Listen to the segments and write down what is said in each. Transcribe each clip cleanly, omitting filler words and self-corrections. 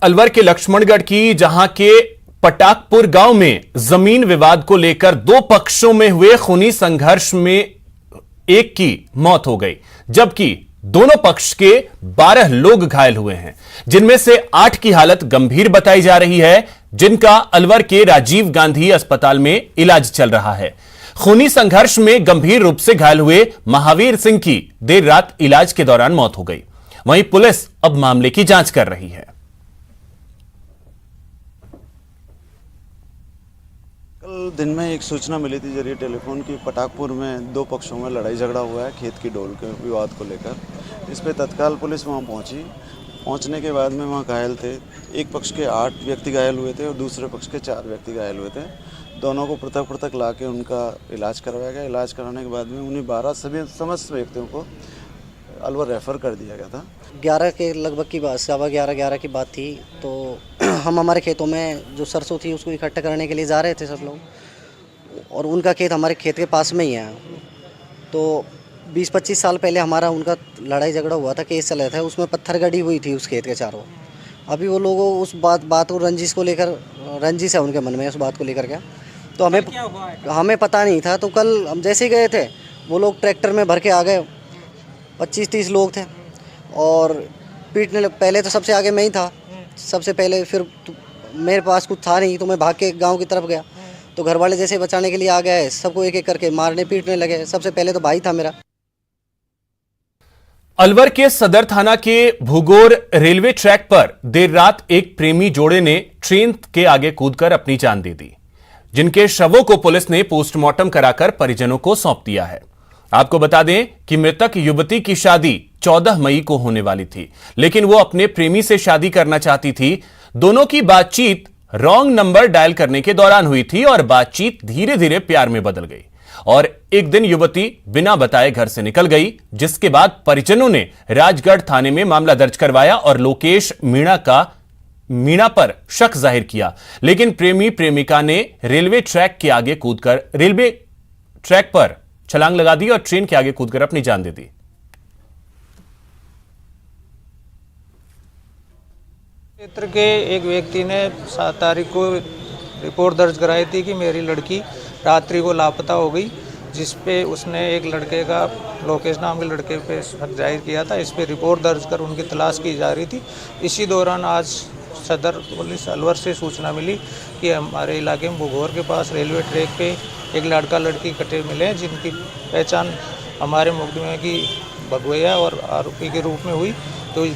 अलवर के लक्ष्मणगढ़ की जहां के पटाकपुर गांव में जमीन विवाद को लेकर दो पक्षों में हुए खूनी संघर्ष में एक की मौत हो गई, जबकि दोनों पक्ष के 12 लोग घायल हुए हैं, जिनमें से 8 की हालत गंभीर बताई जा रही है, जिनका अलवर के राजीव गांधी अस्पताल में इलाज चल रहा है। खूनी संघर्ष में गंभीर रूप से घायल हुए महावीर सिंह की देर रात इलाज के दौरान मौत हो गई। वहीं पुलिस अब मामले की जांच कर रही है। कल दिन में एक सूचना मिली थी जरिए टेलीफोन की, पटाकपुर में दो पक्षों में लड़ाई झगड़ा हुआ है खेत की डोल के विवाद को लेकर। इस पे तत्काल पुलिस वहां पहुंची। पहुंचने के बाद में वहां घायल थे, एक पक्ष के 8 व्यक्ति घायल हुए थे और दूसरे पक्ष के 4 व्यक्ति घायल हुए थे। दोनों को पृथक पृथक ला के उनका इलाज करवाया गया। इलाज कराने के बाद में उन्हें 12 समस्त व्यक्तियों को अलवर रेफर कर दिया गया था। 11 के लगभग की बात, 11:15 की बात थी। तो हम हमारे खेतों में जो सरसों थी उसको इकट्ठा करने के लिए जा रहे थे सब लोग, और उनका खेत हमारे खेत के पास में ही है। तो 20-25 साल पहले हमारा उनका लड़ाई झगड़ा हुआ था, केस चल रहा था, उसमें पत्थर गड़ी हुई थी उस खेत के चारों। अभी वो लोगों उस बात को रंजिश को लेकर, रंजिश है उनके मन में उस बात को लेकर क्या, तो हमें पता नहीं था। तो कल हम जैसे ही गए थे, वो लोग ट्रैक्टर में भर के आ गए, 25-30 लोग थे, और पीटने पहले तो सबसे आगे मैं ही था सबसे पहले। फिर मेरे पास कुछ था नहीं तो मैं भाग के गांव की तरफ गया, तो घर वाले जैसे बचाने के लिए आ गए, सबको एक एक करके मारने पीटने लगे। सबसे पहले तो भाई था मेरा। अलवर के सदर थाना के भूगोर रेलवे ट्रैक पर देर रात एक प्रेमी जोड़े ने ट्रेन के आगे कूदकर अपनी जान दे दी, जिनके शवों को पुलिस ने पोस्टमार्टम कराकर परिजनों को सौंप दिया है। आपको बता दें कि मृतक युवती की शादी 14 मई को होने वाली थी, लेकिन वो अपने प्रेमी से शादी करना चाहती थी। दोनों की बातचीत रॉन्ग नंबर डायल करने के दौरान हुई थी और बातचीत धीरे धीरे प्यार में बदल गई, और एक दिन युवती बिना बताए घर से निकल गई, जिसके बाद परिजनों ने राजगढ़ थाने में मामला दर्ज करवाया और लोकेश मीणा पर शक जाहिर किया। लेकिन प्रेमी प्रेमिका ने रेलवे ट्रैक के आगे कूदकर रेलवे ट्रैक पर छलांग लगा दी और ट्रेन के आगे कूदकर अपनी जान दे दी। क्षेत्र के एक व्यक्ति ने 7 तारीख को रिपोर्ट दर्ज कराई थी कि मेरी लड़की रात्रि को लापता हो गई, जिस पे उसने एक लड़के का, लोकेश नाम के लड़के पे शक जाहिर किया था। इस पे रिपोर्ट दर्ज कर उनकी तलाश की जा रही थी। इसी दौरान आज सदर पुलिस अलवर से सूचना मिली कि हमारे इलाके में भूगोर के पास रेलवे ट्रैक पे एक लड़का लड़की कटे मिले हैं, जिनकी पहचान हमारे मुकदमे की भगवैया और आरोपी के रूप में हुई। तो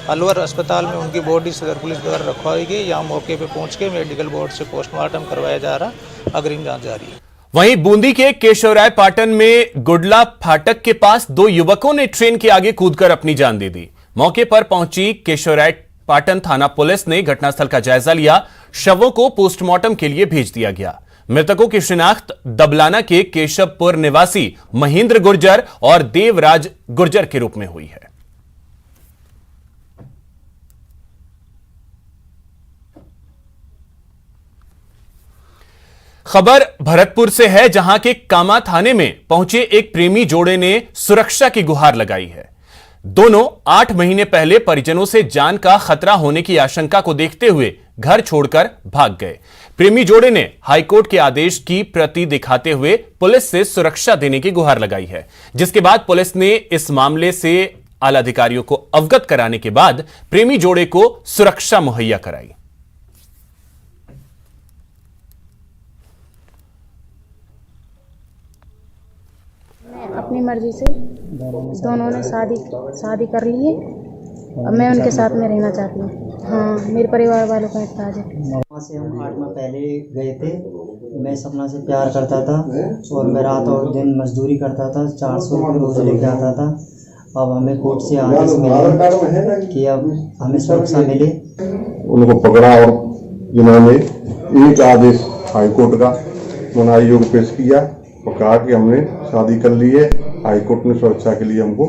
अलवर अस्पताल में उनकी बॉडी सदर पुलिस द्वारा रखवाई गई। यहाँ मौके पे पहुंच के मेडिकल बोर्ड से पोस्टमार्टम करवाया जा रहा, अग्रिम जांच जारी है। वहीं बूंदी के केशवराय पाटन में गुडला फाटक के पास 2 युवकों ने ट्रेन के आगे कूदकर अपनी जान दे दी। मौके पर पहुंची केशवराय पाटन थाना पुलिस ने घटनास्थल का जायजा लिया। शवों को पोस्टमार्टम के लिए भेज दिया गया। मृतकों की शिनाख्त दबलाना के केशवपुर निवासी महेंद्र गुर्जर और देवराज गुर्जर के रूप में हुई है। खबर भरतपुर से है, जहां के कामा थाने में पहुंचे एक प्रेमी जोड़े ने सुरक्षा की गुहार लगाई है। दोनों 8 महीने पहले परिजनों से जान का खतरा होने की आशंका को देखते हुए घर छोड़कर भाग गए। प्रेमी जोड़े ने हाईकोर्ट के आदेश की प्रति दिखाते हुए पुलिस से सुरक्षा देने की गुहार लगाई है, जिसके बाद पुलिस ने इस मामले से आला अधिकारियों को अवगत कराने के बाद प्रेमी जोड़े को सुरक्षा मुहैया कराई। अपनी मर्जी से दोनों ने शादी कर ली है। अब मैं उनके साथ में रहना चाहती हूँ। हाँ, मेरे परिवार वालों का इत्यादि। वहाँ से हम 8 माह पहले गए थे। मैं सपना से प्यार करता था और मैं रात और दिन मजदूरी करता था, 400 रुपये रोज लेके आता था। अब हमें कोर्ट से आदेश मिले कि अब हमें सुरक्षा मिले। उनको पकड़ा और जिन्होंने एक आदेश हाईकोर्ट का मनाई योग पेश किया और कहा कि हमने शादी कर ली है, हाईकोर्ट ने सुरक्षा के लिए हमको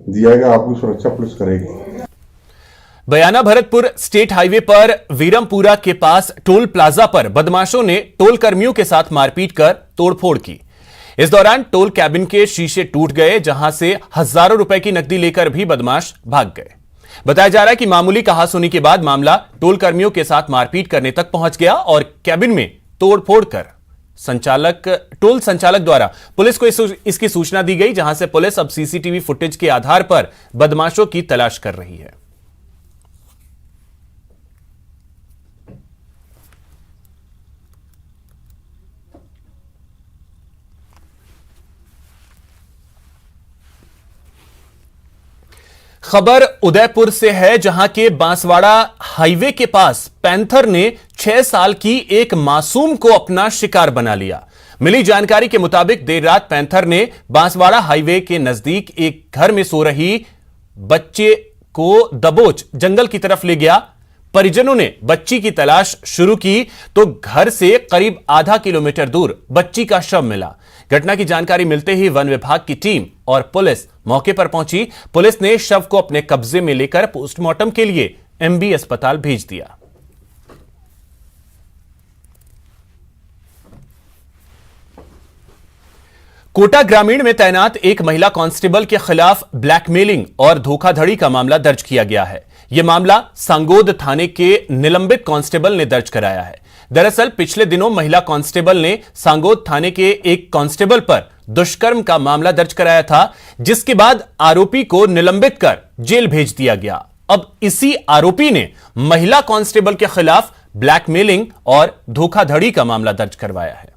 दिया गया, आपकी सुरक्षा पुलिस करेगी। बयाना भरतपुर स्टेट हाईवे पर वीरमपुरा के पास टोल प्लाजा पर बदमाशों ने टोल कर्मियों के साथ मारपीट कर तोड़फोड़ की। इस दौरान टोल कैबिन के शीशे टूट गए, जहां से हजारों रुपए की नकदी लेकर भी बदमाश भाग गए। बताया जा रहा है कि मामूली कहासुनी के बाद मामला टोल कर्मियों के साथ मारपीट करने तक पहुंच गया और कैबिन में तोड़फोड़ कर टोल संचालक द्वारा पुलिस को इसकी सूचना दी गई, जहां से पुलिस अब सीसीटीवी फुटेज के आधार पर बदमाशों की तलाश कर रही है। खबर उदयपुर से है, जहां के बांसवाड़ा हाईवे के पास पैंथर ने 6 साल की एक मासूम को अपना शिकार बना लिया। मिली जानकारी के मुताबिक देर रात पैंथर ने बांसवाड़ा हाईवे के नजदीक एक घर में सो रही बच्चे को दबोच जंगल की तरफ ले गया। परिजनों ने बच्ची की तलाश शुरू की तो घर से करीब आधा किलोमीटर दूर बच्ची का शव मिला। घटना की जानकारी मिलते ही वन विभाग की टीम और पुलिस मौके पर पहुंची। पुलिस ने शव को अपने कब्जे में लेकर पोस्टमार्टम के लिए एमबी अस्पताल भेज दिया। कोटा ग्रामीण में तैनात एक महिला कांस्टेबल के खिलाफ ब्लैकमेलिंग और धोखाधड़ी का मामला दर्ज किया गया है। यह मामला सांगोद थाने के निलंबित कांस्टेबल ने दर्ज कराया है। दरअसल पिछले दिनों महिला कांस्टेबल ने सांगोद थाने के एक कांस्टेबल पर दुष्कर्म का मामला दर्ज कराया था, जिसके बाद आरोपी को निलंबित कर जेल भेज दिया गया। अब इसी आरोपी ने महिला कांस्टेबल के खिलाफ ब्लैकमेलिंग और धोखाधड़ी का मामला दर्ज करवाया है।